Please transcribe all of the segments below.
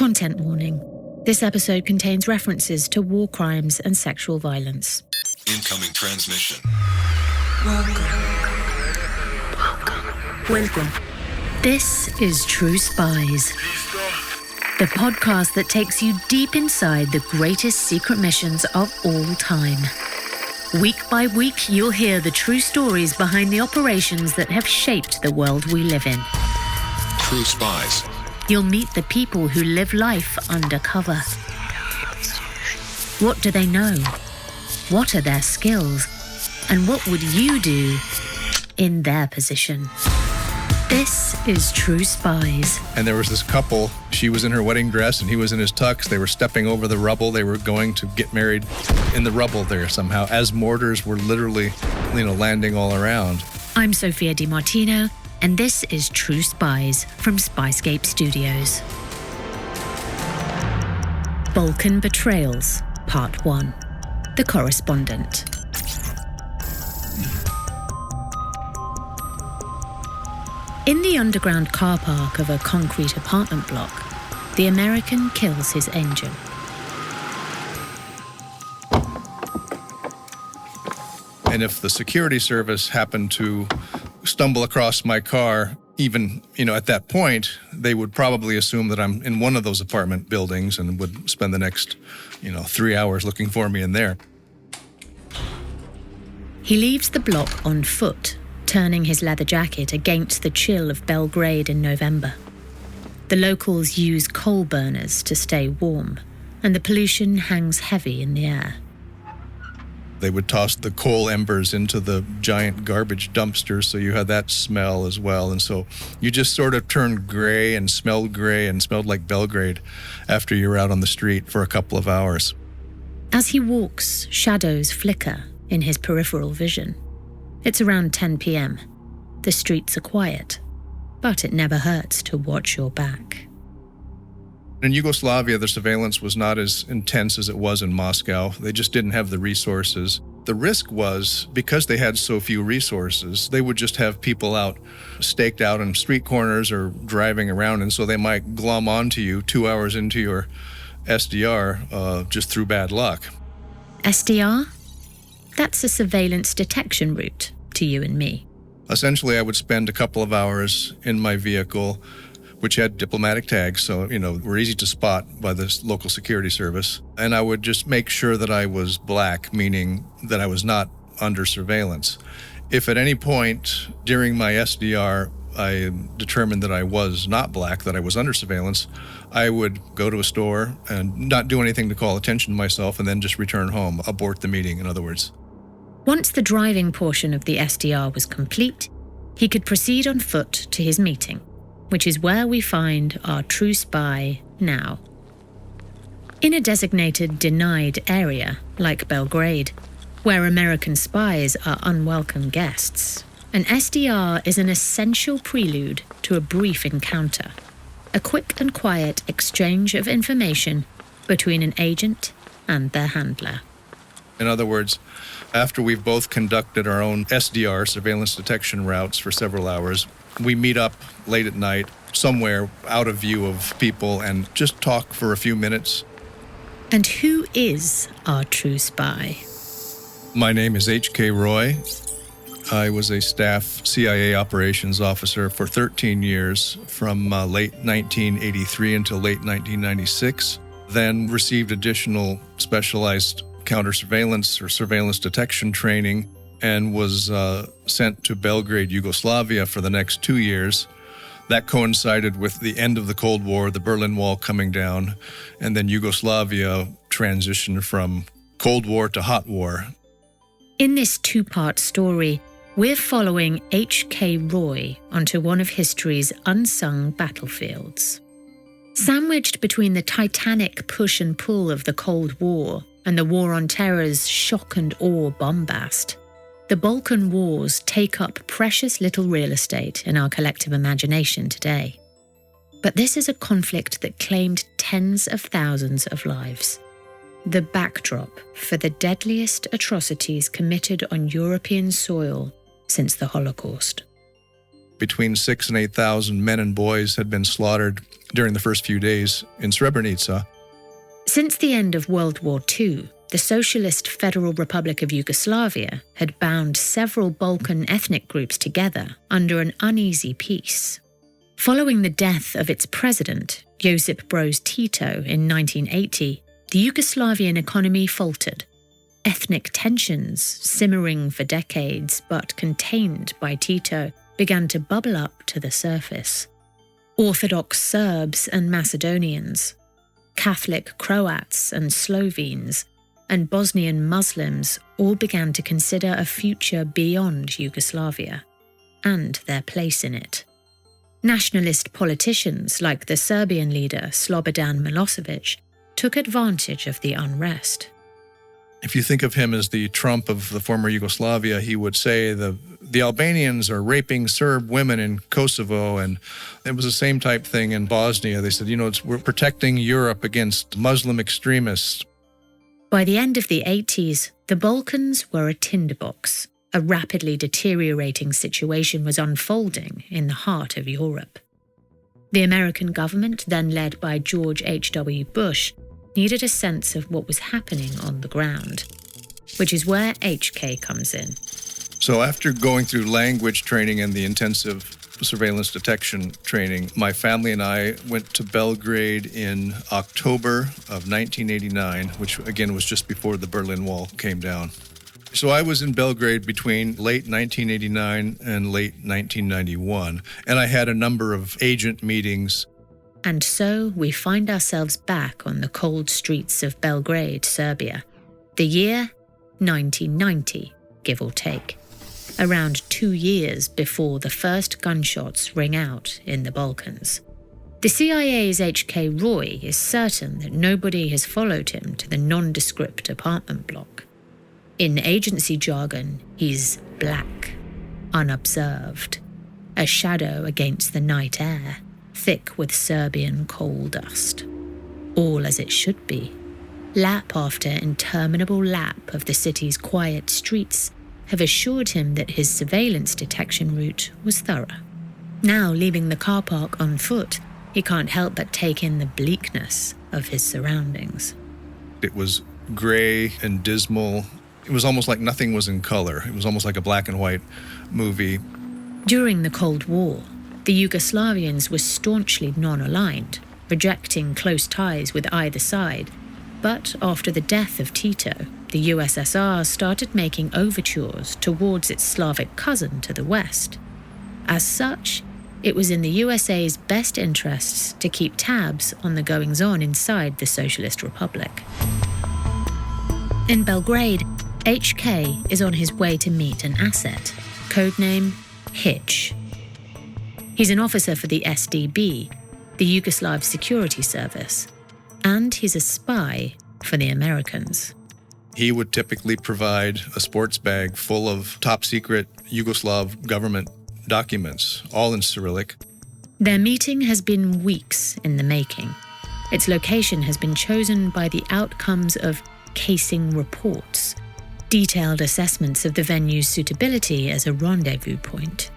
Content warning. This episode contains references to war crimes and sexual violence. Incoming transmission. Welcome. This is True Spies, the podcast that takes you deep inside the greatest secret missions of all time. Week by week, you'll hear the true stories behind the operations that have shaped the world we live in. True Spies. You'll meet the people who live life undercover. What do they know? What are their skills? And what would you do in their position? This is True Spies. And there was this couple. She was in her wedding dress and he was in his tux. They were stepping over the rubble. They were going to get married in the rubble there somehow, as mortars were literally, landing all around. I'm Sophia Di Martino, and this is True Spies from SPYSCAPE Studios. Balkan Betrayals, Part 1. The Correspondent. In the underground car park of a concrete apartment block, the American kills his engine. And if the security service happened to stumble across my car, even, at that point, they would probably assume that I'm in one of those apartment buildings and would spend the next, 3 hours looking for me in there. He leaves the block on foot, turning his leather jacket against the chill of Belgrade in November. The locals use coal burners to stay warm, and the pollution hangs heavy in the air. They would toss the coal embers into the giant garbage dumpsters, so you had that smell as well. And so you just sort of turned gray and smelled like Belgrade after you were out on the street for a couple of hours. As he walks, shadows flicker in his peripheral vision. It's around 10 p.m. The streets are quiet, but it never hurts to watch your back. In Yugoslavia, the surveillance was not as intense as it was in Moscow. They just didn't have the resources. The risk was, because they had so few resources, they would just have people out, staked out in street corners or driving around, and so they might glom onto you 2 hours into your SDR just through bad luck. SDR? That's a surveillance detection route to you and me. Essentially, I would spend a couple of hours in my vehicle, which had diplomatic tags, so, were easy to spot by the local security service. And I would just make sure that I was black, meaning that I was not under surveillance. If at any point during my SDR, I determined that I was not black, that I was under surveillance, I would go to a store and not do anything to call attention to myself and then just return home, abort the meeting, in other words. Once the driving portion of the SDR was complete, he could proceed on foot to his meeting, which is where we find our true spy now. In a designated denied area, like Belgrade, where American spies are unwelcome guests, an SDR is an essential prelude to a brief encounter, a quick and quiet exchange of information between an agent and their handler. In other words, after we've both conducted our own SDR, surveillance detection routes, for several hours, we meet up late at night, somewhere out of view of people, and just talk for a few minutes. And who is our true spy? My name is H.K. Roy. I was a staff CIA operations officer for 13 years, from late 1983 until late 1996, then received additional specialized counter-surveillance or surveillance detection training, and was sent to Belgrade, Yugoslavia for the next 2 years. That coincided with the end of the Cold War, the Berlin Wall coming down, and then Yugoslavia transitioned from Cold War to Hot War. In this two-part story, we're following H.K. Roy onto one of history's unsung battlefields. Sandwiched between the titanic push and pull of the Cold War and the War on Terror's shock and awe bombast, the Balkan Wars take up precious little real estate in our collective imagination today. But this is a conflict that claimed tens of thousands of lives. The backdrop for the deadliest atrocities committed on European soil since the Holocaust. Between 6,000 and 8,000 men and boys had been slaughtered during the first few days in Srebrenica. Since the end of World War II, the Socialist Federal Republic of Yugoslavia had bound several Balkan ethnic groups together under an uneasy peace. Following the death of its president, Josip Broz Tito, in 1980, the Yugoslavian economy faltered. Ethnic tensions, simmering for decades but contained by Tito, began to bubble up to the surface. Orthodox Serbs and Macedonians, Catholic Croats and Slovenes, and Bosnian Muslims all began to consider a future beyond Yugoslavia and their place in it. Nationalist politicians like the Serbian leader Slobodan Milosevic took advantage of the unrest. If you think of him as the Trump of the former Yugoslavia, he would say the Albanians are raping Serb women in Kosovo, and it was the same type thing in Bosnia. They said, we're protecting Europe against Muslim extremists. By the end of the 80s, the Balkans were a tinderbox. A rapidly deteriorating situation was unfolding in the heart of Europe. The American government, then led by George H.W. Bush, needed a sense of what was happening on the ground, which is where HK comes in. So after going through language training and the intensive surveillance detection training, my family and I went to Belgrade in October of 1989, which again was just before the Berlin Wall came down. So I was in Belgrade between late 1989 and late 1991, and I had a number of agent meetings. And so we find ourselves back on the cold streets of Belgrade, Serbia. The year, 1990, give or take. Around 2 years before the first gunshots ring out in the Balkans. The CIA's H.K. Roy is certain that nobody has followed him to the nondescript apartment block. In agency jargon, he's black, unobserved, a shadow against the night air, thick with Serbian coal dust. All as it should be. Lap after interminable lap of the city's quiet streets have assured him that his surveillance detection route was thorough. Now, leaving the car park on foot, he can't help but take in the bleakness of his surroundings. It was gray and dismal. It was almost like nothing was in color. It was almost like a black and white movie. During the Cold War, the Yugoslavians were staunchly non-aligned, rejecting close ties with either side. But after the death of Tito, the USSR started making overtures towards its Slavic cousin to the west. As such, it was in the USA's best interests to keep tabs on the goings-on inside the Socialist Republic. In Belgrade, HK is on his way to meet an asset, codename Hitch. He's an officer for the SDB, the Yugoslav Security Service, and he's a spy for the Americans. He would typically provide a sports bag full of top-secret Yugoslav government documents, all in Cyrillic. Their meeting has been weeks in the making. Its location has been chosen by the outcomes of casing reports, detailed assessments of the venue's suitability as a rendezvous point.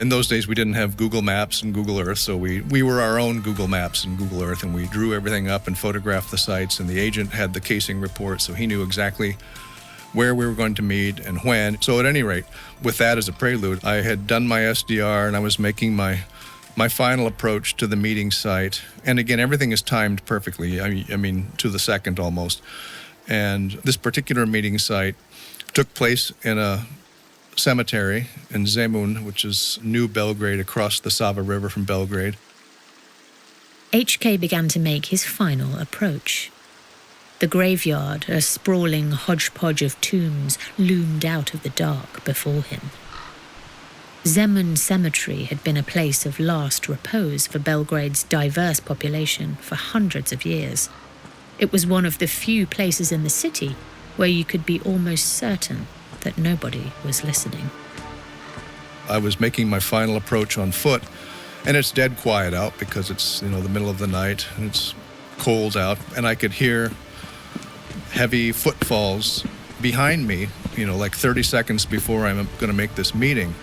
In those days, we didn't have Google Maps and Google Earth, so we were our own Google Maps and Google Earth, and we drew everything up and photographed the sites, and the agent had the casing report, so he knew exactly where we were going to meet and when. So at any rate, with that as a prelude, I had done my SDR, and I was making my final approach to the meeting site. And again, everything is timed perfectly, I mean, to the second almost. And this particular meeting site took place in a cemetery in Zemun, which is New Belgrade, across the Sava River from Belgrade. HK began to make his final approach. The graveyard, a sprawling hodgepodge of tombs, loomed out of the dark before him. Zemun Cemetery had been a place of last repose for Belgrade's diverse population for hundreds of years. It was one of the few places in the city where you could be almost certain that nobody was listening. I was making my final approach on foot, and it's dead quiet out because it's, the middle of the night, and it's cold out, and I could hear heavy footfalls behind me, like 30 seconds before I'm going to make this meeting.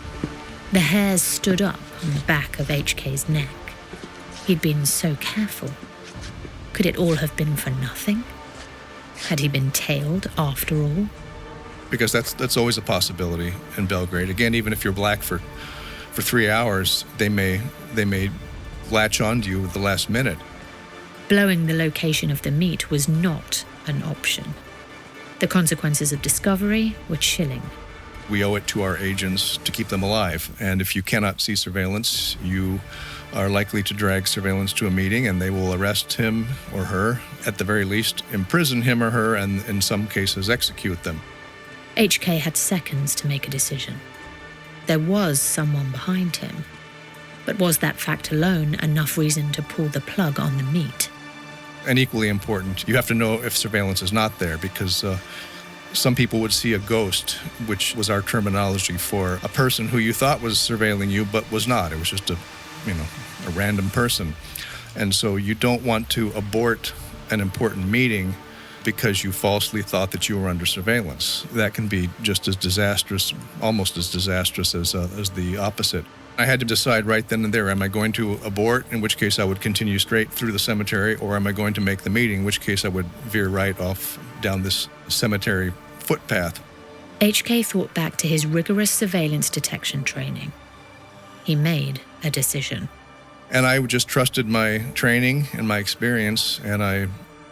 The hairs stood up on the back of HK's neck. He'd been so careful. Could it all have been for nothing? Had he been tailed after all? Because that's always a possibility in Belgrade. Again, even if you're black for 3 hours, they may latch onto you at the last minute. Blowing the location of the meet was not an option. The consequences of discovery were chilling. We owe it to our agents to keep them alive. And if you cannot see surveillance, you are likely to drag surveillance to a meeting, and they will arrest him or her, at the very least, imprison him or her, and in some cases execute them. HK had seconds to make a decision. There was someone behind him. But was that fact alone enough reason to pull the plug on the meet? And equally important, you have to know if surveillance is not there, because some people would see a ghost, which was our terminology for a person who you thought was surveilling you, but was not. It was just a random person. And so you don't want to abort an important meeting because you falsely thought that you were under surveillance. That can be just as disastrous, almost as disastrous as the opposite. I had to decide right then and there, am I going to abort, in which case I would continue straight through the cemetery, or am I going to make the meeting, in which case I would veer right off down this cemetery footpath. HK thought back to his rigorous surveillance detection training. He made a decision. And I just trusted my training and my experience, and I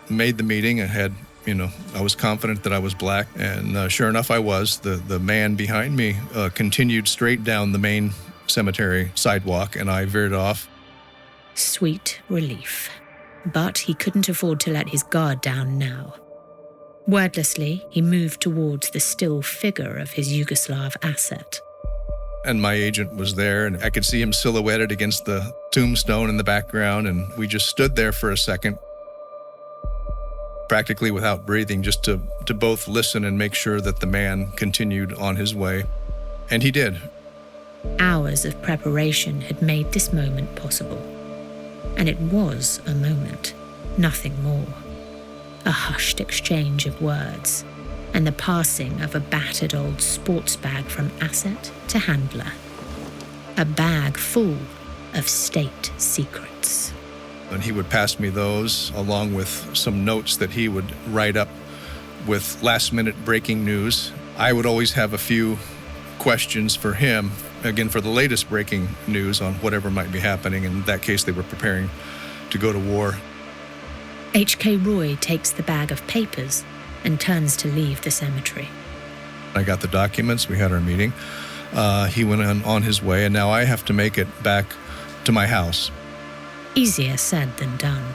made the meeting. I was confident that I was black, and sure enough, I was. The man behind me continued straight down the main cemetery sidewalk, and I veered off. Sweet relief. But he couldn't afford to let his guard down now. Wordlessly, he moved towards the still figure of his Yugoslav asset. And my agent was there, and I could see him silhouetted against the tombstone in the background, and we just stood there for a second, practically without breathing, just to both listen and make sure that the man continued on his way. And he did. Hours of preparation had made this moment possible. And it was a moment, nothing more. A hushed exchange of words, and the passing of a battered old sports bag from asset to handler. A bag full of state secrets. And he would pass me those, along with some notes that he would write up with last-minute breaking news. I would always have a few questions for him, again, for the latest breaking news on whatever might be happening. In that case, they were preparing to go to war. H.K. Roy takes the bag of papers and turns to leave the cemetery. I got the documents. We had our meeting. He went on his way, and now I have to make it back to my house. Easier said than done.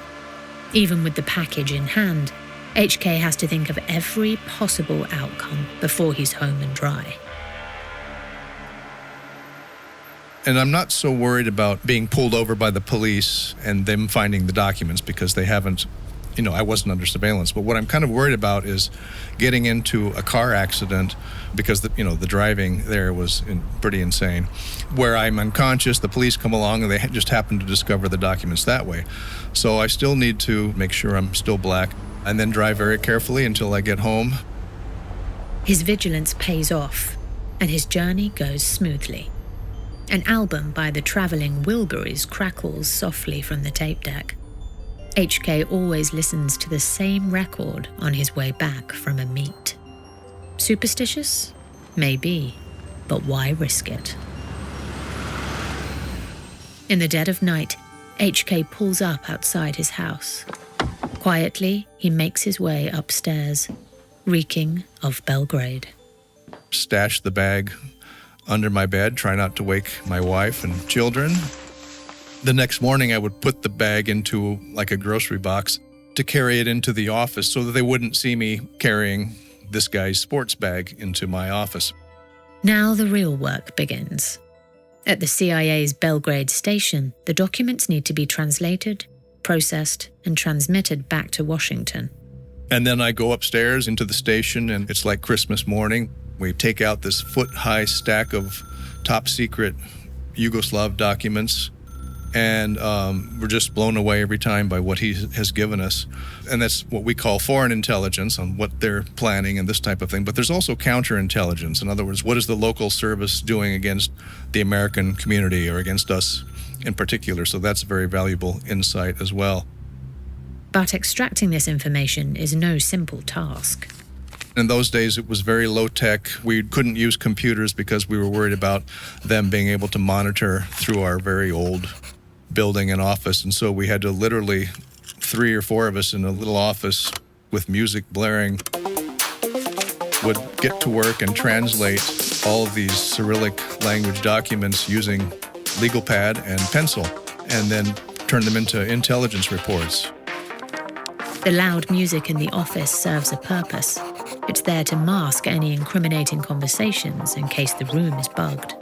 Even with the package in hand, HK has to think of every possible outcome before he's home and dry. And I'm not so worried about being pulled over by the police and them finding the documents, because they haven't, I wasn't under surveillance. But what I'm kind of worried about is getting into a car accident, because the driving there was pretty insane, where I'm unconscious, the police come along, and they just happen to discover the documents that way. So I still need to make sure I'm still black, and then drive very carefully until I get home. His vigilance pays off, and his journey goes smoothly. An album by the travelling Wilburys crackles softly from the tape deck. HK always listens to the same record on his way back from a meet. Superstitious? Maybe, but why risk it? In the dead of night, HK pulls up outside his house. Quietly, he makes his way upstairs, reeking of Belgrade. Stash the bag under my bed, try not to wake my wife and children. The next morning, I would put the bag into like a grocery box to carry it into the office so that they wouldn't see me carrying this guy's sports bag into my office. Now the real work begins. At the CIA's Belgrade station, the documents need to be translated, processed, and transmitted back to Washington. And then I go upstairs into the station, and it's like Christmas morning. We take out this foot-high stack of top-secret Yugoslav documents, And we're just blown away every time by what he has given us. And that's what we call foreign intelligence on what they're planning and this type of thing. But there's also counterintelligence. In other words, what is the local service doing against the American community or against us in particular? So that's a very valuable insight as well. But extracting this information is no simple task. In those days, it was very low-tech. We couldn't use computers because we were worried about them being able to monitor through our very old building and office. And so we had to literally, 3 or 4 of us in a little office with music blaring would get to work and translate all of these Cyrillic language documents using legal pad and pencil, and then turn them into intelligence reports. The loud music in the office serves a purpose. It's there to mask any incriminating conversations in case the room is bugged.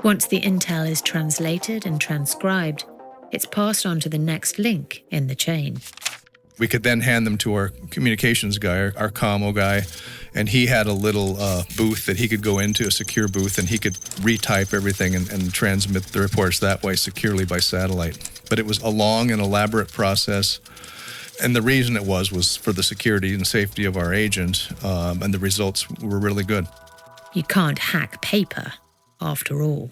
Once the intel is translated and transcribed, it's passed on to the next link in the chain. We could then hand them to our communications guy, our commo guy, and he had a little booth that he could go into, a secure booth, and he could retype everything and transmit the reports that way securely by satellite. But it was a long and elaborate process. And the reason it was for the security and safety of our agent, and the results were really good. You can't hack paper, after all.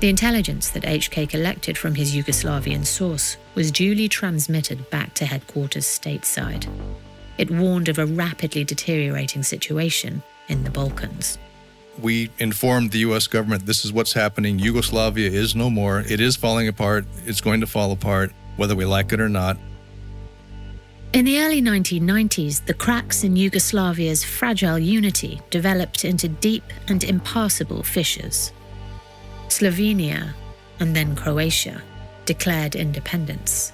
The intelligence that H.K. collected from his Yugoslavian source was duly transmitted back to headquarters stateside. It warned of a rapidly deteriorating situation in the Balkans. We informed the U.S. government, this is what's happening. Yugoslavia is no more. It is falling apart. It's going to fall apart, whether we like it or not. In the early 1990s, the cracks in Yugoslavia's fragile unity developed into deep and impassable fissures. Slovenia, and then Croatia, declared independence.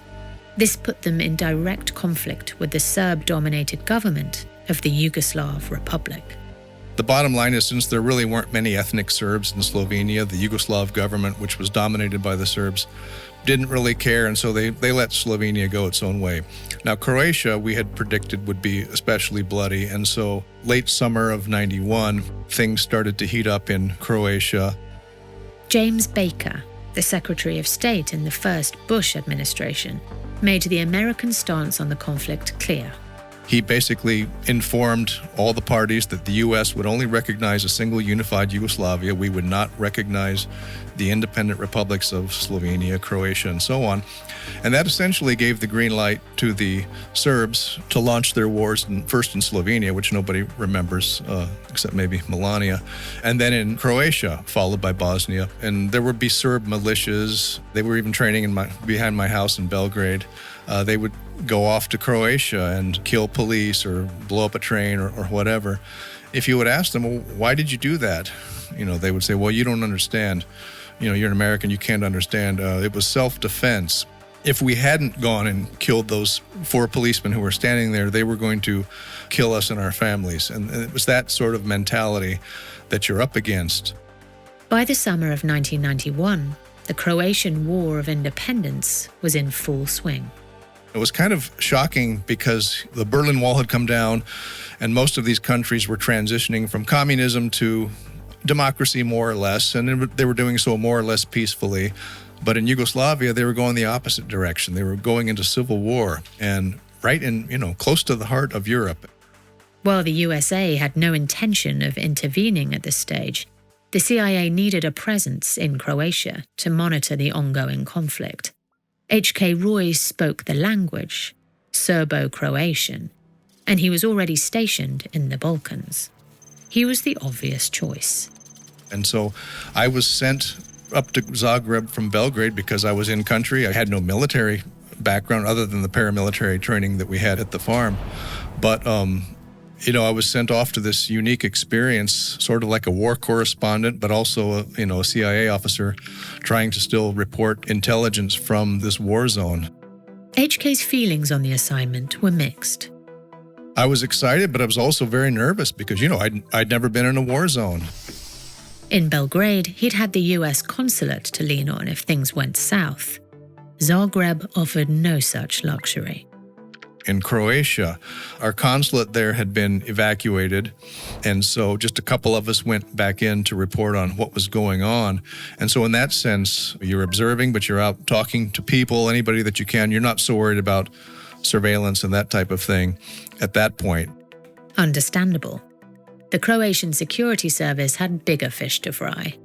This put them in direct conflict with the Serb-dominated government of the Yugoslav Republic. The bottom line is, since there really weren't many ethnic Serbs in Slovenia, the Yugoslav government, which was dominated by the Serbs, didn't really care, and so they let Slovenia go its own way. Now, Croatia, we had predicted, would be especially bloody, and so late summer of '91, things started to heat up in Croatia. James Baker, the Secretary of State in the first Bush administration, made the American stance on the conflict clear. He basically informed all the parties that the U.S. would only recognize a single unified Yugoslavia. We would not recognize the independent republics of Slovenia, Croatia, and so on. And that essentially gave the green light to the Serbs to launch their wars, first in Slovenia, which nobody remembers, except maybe Melania, and then in Croatia, followed by Bosnia. And there would be Serb militias. They were even training behind my house in Belgrade. They would go off to Croatia and kill police or blow up a train or whatever. If you would ask them, well, why did you do that? They would say, well, you don't understand. You're an American, you can't understand. It was self-defense. If we hadn't gone and killed those 4 policemen who were standing there, they were going to kill us and our families. And it was that sort of mentality that you're up against. By the summer of 1991, the Croatian War of Independence was in full swing. It was kind of shocking because the Berlin Wall had come down and most of these countries were transitioning from communism to democracy, more or less, and they were doing so more or less peacefully. But in Yugoslavia, they were going the opposite direction. They were going into civil war and right in, close to the heart of Europe. While the USA had no intention of intervening at this stage, the CIA needed a presence in Croatia to monitor the ongoing conflict. H.K. Roy spoke the language, Serbo-Croatian, and he was already stationed in the Balkans. He was the obvious choice. And so I was sent up to Zagreb from Belgrade because I was in country. I had no military background other than the paramilitary training that we had at the farm. But I was sent off to this unique experience, sort of like a war correspondent, but also a CIA officer trying to still report intelligence from this war zone. HK's feelings on the assignment were mixed. I was excited, but I was also very nervous because, I'd never been in a war zone. In Belgrade, he'd had the US consulate to lean on if things went south. Zagreb offered no such luxury. in Croatia. Our consulate there had been evacuated, and so just a couple of us went back in to report on what was going on. And so in that sense, you're observing, but you're out talking to people, anybody that you can. You're not so worried about surveillance and that type of thing at that point. Understandable. The Croatian security service had bigger fish to fry.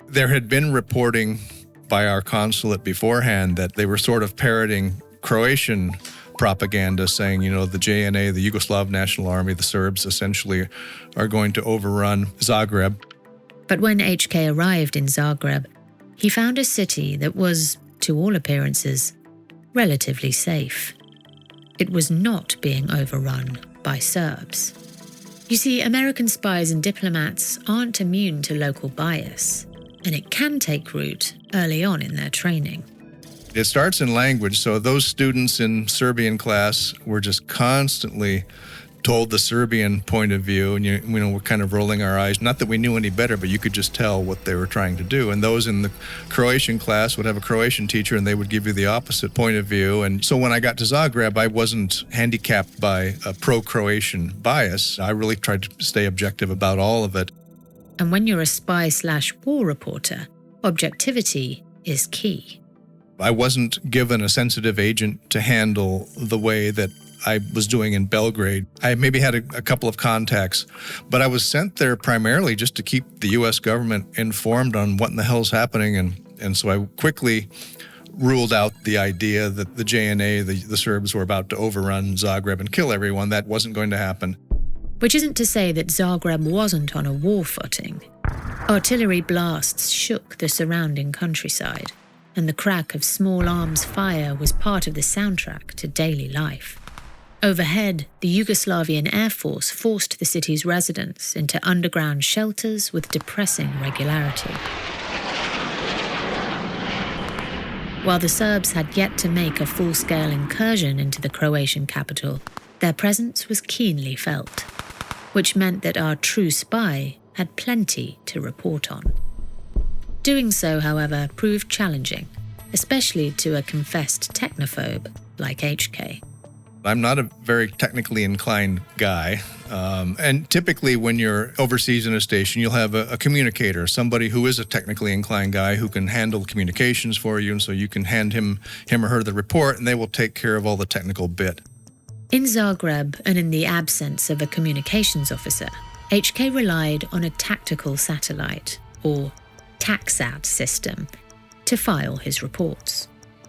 There had been reporting by our consulate beforehand that they were sort of parroting Croatian propaganda, saying, the JNA, the Yugoslav National Army, the Serbs essentially are going to overrun Zagreb. But when HK arrived in Zagreb, he found a city that was, to all appearances, relatively safe. It was not being overrun by Serbs. You see, American spies and diplomats aren't immune to local bias, and it can take root early on in their training. It starts in language, so those students in Serbian class were just constantly told the Serbian point of view, and we're kind of rolling our eyes. Not that we knew any better, but you could just tell what they were trying to do. And those in the Croatian class would have a Croatian teacher, and they would give you the opposite point of view. And so when I got to Zagreb, I wasn't handicapped by a pro-Croatian bias. I really tried to stay objective about all of it. And when you're a spy/war reporter, objectivity is key. I wasn't given a sensitive agent to handle the way that I was doing in Belgrade. I maybe had a couple of contacts, but I was sent there primarily just to keep the U.S. government informed on what in the hell's happening. And so I quickly ruled out the idea that the JNA, the Serbs, were about to overrun Zagreb and kill everyone. That wasn't going to happen. Which isn't to say that Zagreb wasn't on a war footing. Artillery blasts shook the surrounding countryside, and the crack of small arms fire was part of the soundtrack to daily life. Overhead, the Yugoslavian Air Force forced the city's residents into underground shelters with depressing regularity. While the Serbs had yet to make a full-scale incursion into the Croatian capital, their presence was keenly felt, which meant that our true spy had plenty to report on. Doing so, however, proved challenging, especially to a confessed technophobe like HK. I'm not a very technically inclined guy. And typically when you're overseas in a station, you'll have a communicator, somebody who is a technically inclined guy who can handle communications for you. And so you can hand him or her the report, and they will take care of all the technical bit. In Zagreb, and in the absence of a communications officer, HK relied on a tactical satellite, or TACSAT system, to file his reports.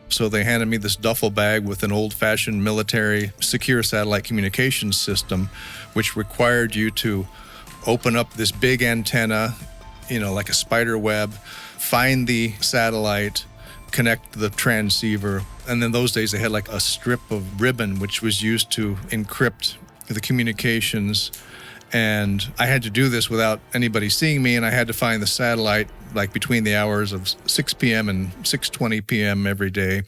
So they handed me this duffel bag with an old-fashioned military secure satellite communications system, which required you to open up this big antenna, like a spider web, find the satellite, connect the transceiver. And then those days they had like a strip of ribbon, which was used to encrypt the communications. And I had to do this without anybody seeing me, and I had to find the satellite like between the hours of 6 p.m. and 6:20 p.m. every day.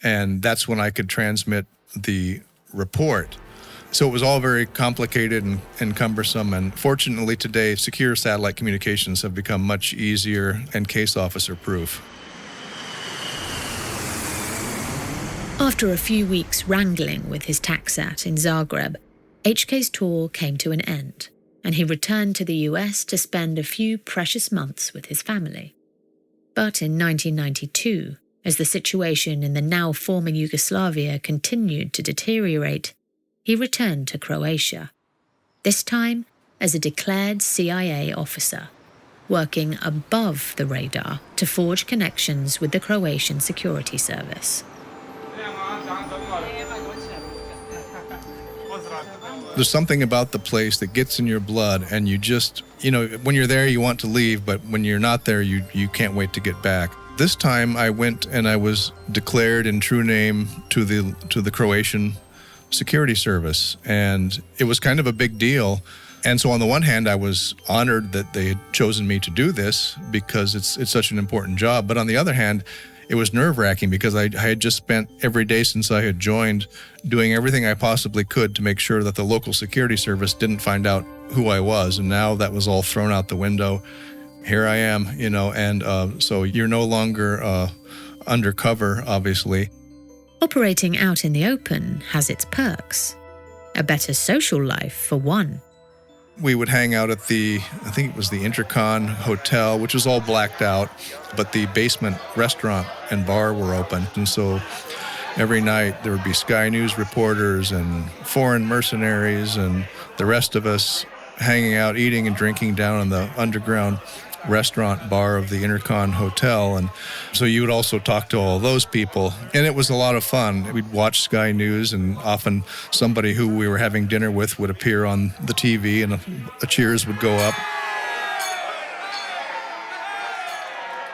And that's when I could transmit the report. So it was all very complicated and cumbersome. And fortunately today, secure satellite communications have become much easier and case officer proof. After a few weeks wrangling with his TACSAT in Zagreb, HK's tour came to an end, and he returned to the US to spend a few precious months with his family. But in 1992, as the situation in the now-forming Yugoslavia continued to deteriorate, he returned to Croatia, this time as a declared CIA officer, working above the radar to forge connections with the Croatian security service. There's something about the place that gets in your blood, and you just, when you're there, you want to leave, but when you're not there, you can't wait to get back. This time I went and I was declared in true name to the Croatian security service, and it was kind of a big deal. And so on the one hand, I was honored that they had chosen me to do this because it's such an important job. But on the other hand, it was nerve-wracking because I had just spent every day since I had joined doing everything I possibly could to make sure that the local security service didn't find out who I was. And now that was all thrown out the window. Here I am, and so you're no longer undercover, obviously. Operating out in the open has its perks. A better social life, for one. We would hang out at I think it was the Intercon Hotel, which was all blacked out, but the basement restaurant and bar were open. And so every night there would be Sky News reporters and foreign mercenaries and the rest of us hanging out, eating and drinking down in the underground restaurant bar of the Intercon Hotel. And so you would also talk to all those people. And it was a lot of fun. We'd watch Sky News, and often somebody who we were having dinner with would appear on the TV and a cheers would go up.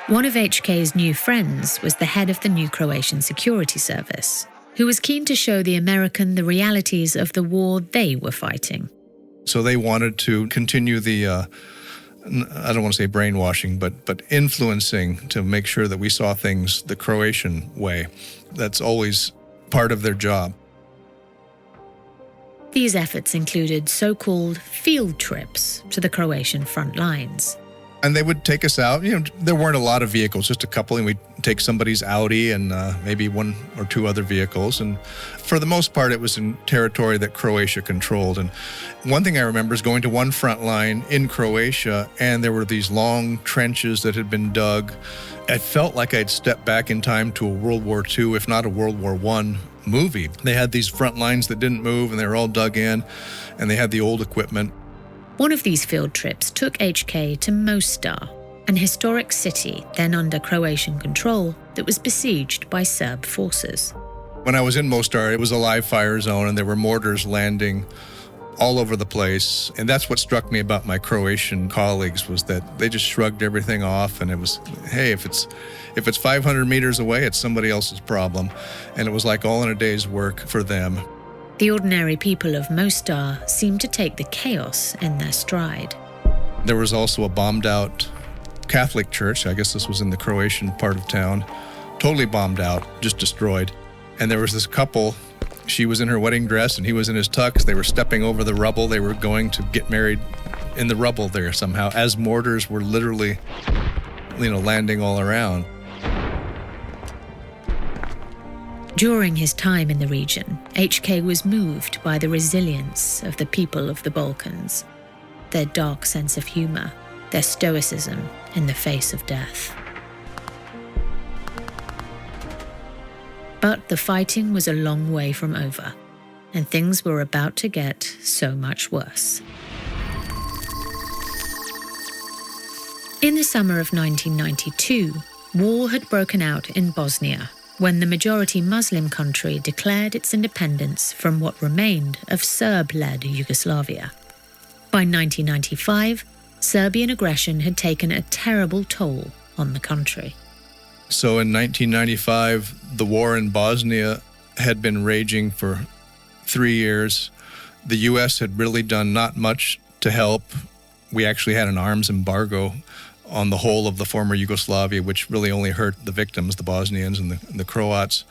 One of HK's new friends was the head of the new Croatian security service, who was keen to show the American the realities of the war they were fighting. So they wanted to continue the I don't want to say brainwashing, but influencing to make sure that we saw things the Croatian way. That's always part of their job. These efforts included so-called field trips to the Croatian front lines. And they would take us out. There weren't a lot of vehicles, just a couple, and we'd take somebody's Audi and maybe one or two other vehicles. And for the most part, it was in territory that Croatia controlled. And one thing I remember is going to one front line in Croatia, and there were these long trenches that had been dug. I felt like I'd stepped back in time to a World War II, if not a World War I movie. They had these front lines that didn't move, and they were all dug in, and they had the old equipment. One of these field trips took HK to Mostar, an historic city then under Croatian control that was besieged by Serb forces. When I was in Mostar, it was a live fire zone, and there were mortars landing all over the place. And that's what struck me about my Croatian colleagues, was that they just shrugged everything off, and it was, hey, if it's 500 meters away, it's somebody else's problem. And it was like all in a day's work for them. The ordinary people of Mostar seemed to take the chaos in their stride. There was also a bombed-out Catholic church. I guess this was in the Croatian part of town. Totally bombed out, just destroyed. And there was this couple. She was in her wedding dress and he was in his tux. They were stepping over the rubble. They were going to get married in the rubble there somehow, as mortars were literally, landing all around. During his time in the region, HK was moved by the resilience of the people of the Balkans, their dark sense of humor, their stoicism in the face of death. But the fighting was a long way from over, and things were about to get so much worse. In the summer of 1992, war had broken out in Bosnia, when the majority Muslim country declared its independence from what remained of Serb-led Yugoslavia. By 1995, Serbian aggression had taken a terrible toll on the country. So in 1995, the war in Bosnia had been raging for 3 years. The U.S. had really done not much to help. We actually had an arms embargo on the whole of the former Yugoslavia, which really only hurt the victims, the Bosnians and the Croats.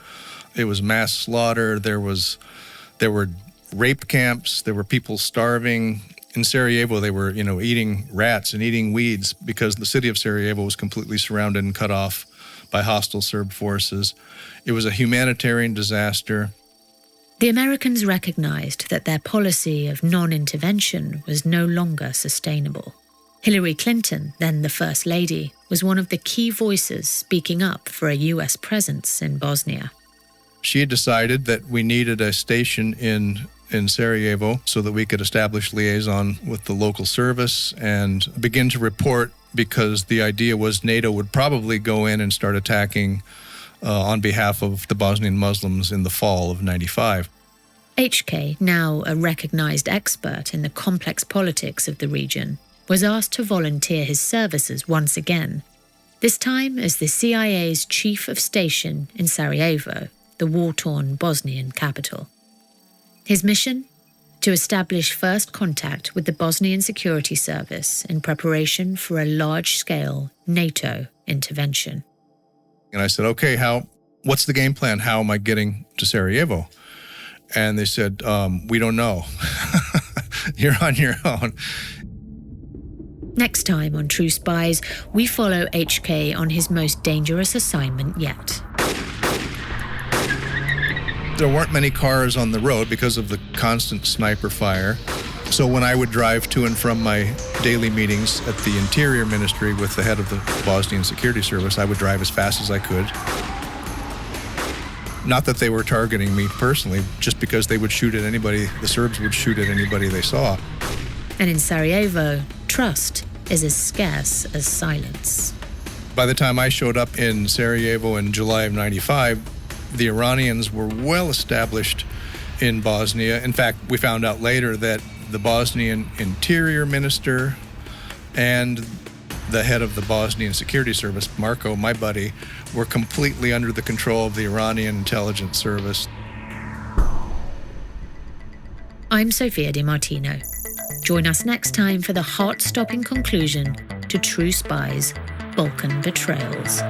It was mass slaughter. There were rape camps. There were people starving. In Sarajevo, they were, eating rats and eating weeds because the city of Sarajevo was completely surrounded and cut off by hostile Serb forces. It was a humanitarian disaster. The Americans recognized that their policy of non-intervention was no longer sustainable. Hillary Clinton, then the First Lady, was one of the key voices speaking up for a U.S. presence in Bosnia. She had decided that we needed a station in Sarajevo so that we could establish liaison with the local service and begin to report, because the idea was NATO would probably go in and start attacking on behalf of the Bosnian Muslims in the fall of '95. HK, now a recognized expert in the complex politics of the region, was asked to volunteer his services once again, this time as the CIA's chief of station in Sarajevo, the war-torn Bosnian capital. His mission? To establish first contact with the Bosnian Security Service in preparation for a large-scale NATO intervention. And I said, okay, what's the game plan? How am I getting to Sarajevo? And they said, we don't know. You're on your own. Next time on True Spies, we follow HK on his most dangerous assignment yet. There weren't many cars on the road because of the constant sniper fire. So when I would drive to and from my daily meetings at the Interior Ministry with the head of the Bosnian Security Service, I would drive as fast as I could. Not that they were targeting me personally, just because they would shoot at anybody, the Serbs would shoot at anybody they saw. And in Sarajevo, trust is as scarce as silence. By the time I showed up in Sarajevo in July of '95, the Iranians were well established in Bosnia. In fact, we found out later that the Bosnian Interior Minister and the head of the Bosnian Security Service, Marko, my buddy, were completely under the control of the Iranian intelligence service. I'm Sophia Di Martino. Join us next time for the heart-stopping conclusion to True Spies, Balkan Betrayals.